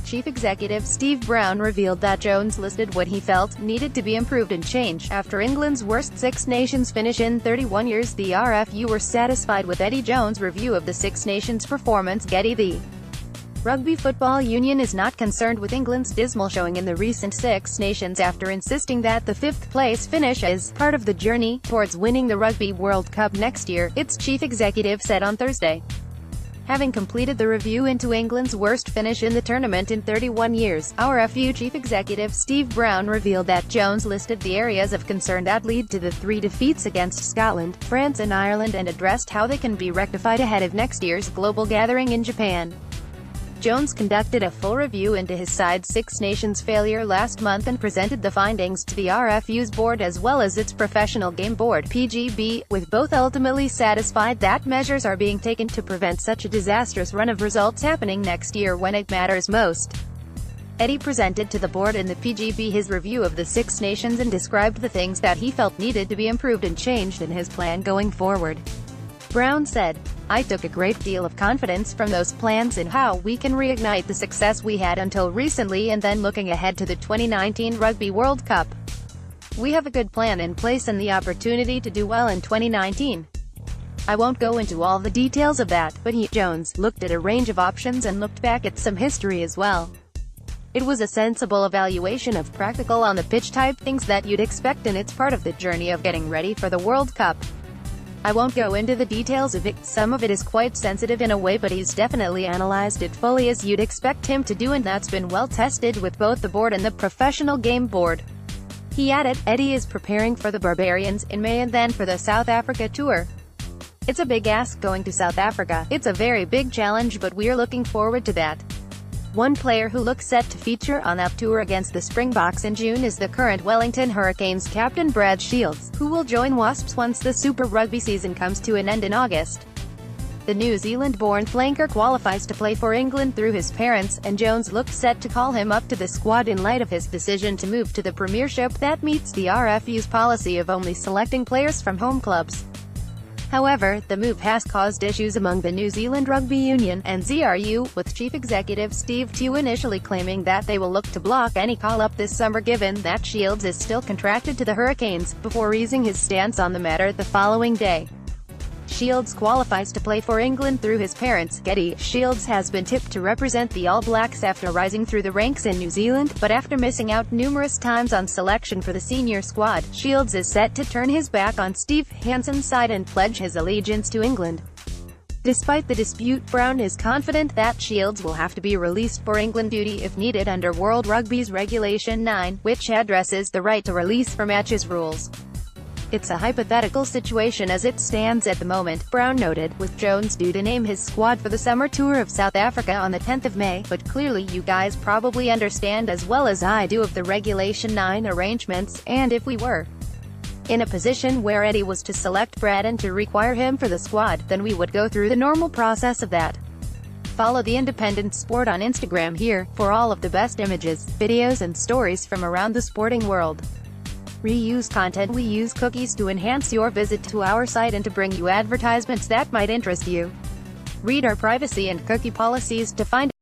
Chief Executive Steve Brown revealed that Jones listed what he felt needed to be improved and changed. After England's worst Six Nations finish in 31 years, the RFU were satisfied with Eddie Jones' review of the Six Nations performance. Getty. The Rugby Football Union is not concerned with England's dismal showing in the recent Six Nations, after insisting that the fifth-place finish is part of the journey towards winning the Rugby World Cup next year, its chief executive said on Thursday. Having completed the review into England's worst finish in the tournament in 31 years, RFU chief executive Steve Brown revealed that Jones listed the areas of concern that lead to the 3 defeats against Scotland, France and Ireland, and addressed how they can be rectified ahead of next year's global gathering in Japan. Jones conducted a full review into his side's Six Nations failure last month and presented the findings to the RFU's board as well as its professional game board (PGB), with both ultimately satisfied that measures are being taken to prevent such a disastrous run of results happening next year when it matters most. Eddie presented to the board and the PGB his review of the Six Nations and described the things that he felt needed to be improved and changed in his plan going forward. Brown said, "I took a great deal of confidence from those plans in how we can reignite the success we had until recently, and then looking ahead to the 2019 Rugby World Cup. We have a good plan in place and the opportunity to do well in 2019. I won't go into all the details of that, but Jones, looked at a range of options and looked back at some history as well. It was a sensible evaluation of practical on-the-pitch type things that you'd expect, and it's part of the journey of getting ready for the World Cup. I won't go into the details of it, some of it is quite sensitive in a way, but he's definitely analyzed it fully as you'd expect him to do, and that's been well tested with both the board and the professional game board." He added, "Eddie is preparing for the Barbarians in May and then for the South Africa tour. It's a big ask going to South Africa, it's a very big challenge, but we're looking forward to that." One player who looks set to feature on that tour against the Springboks in June is the current Wellington Hurricanes captain Brad Shields, who will join Wasps once the Super Rugby season comes to an end in August. The New Zealand-born flanker qualifies to play for England through his parents, and Jones looks set to call him up to the squad in light of his decision to move to the Premiership that meets the RFU's policy of only selecting players from home clubs. However, the move has caused issues among the New Zealand Rugby Union and ZRU, with Chief Executive Steve Tew initially claiming that they will look to block any call-up this summer given that Shields is still contracted to the Hurricanes, before easing his stance on the matter the following day. Shields qualifies to play for England through his parents, Getty. Shields has been tipped to represent the All Blacks after rising through the ranks in New Zealand, but after missing out numerous times on selection for the senior squad, Shields is set to turn his back on Steve Hansen's side and pledge his allegiance to England. Despite the dispute, Brown is confident that Shields will have to be released for England duty if needed under World Rugby's Regulation 9, which addresses the right to release for matches rules. "It's a hypothetical situation as it stands at the moment," Brown noted, with Jones due to name his squad for the summer tour of South Africa on the 10th of May, "but clearly you guys probably understand as well as I do of the Regulation 9 arrangements, and if we were in a position where Eddie was to select Brad and to require him for the squad, then we would go through the normal process of that." Follow The Independent Sport on Instagram here, for all of the best images, videos and stories from around the sporting world. Reuse content. We use cookies to enhance your visit to our site and to bring you advertisements that might interest you. Read our privacy and cookie policies to find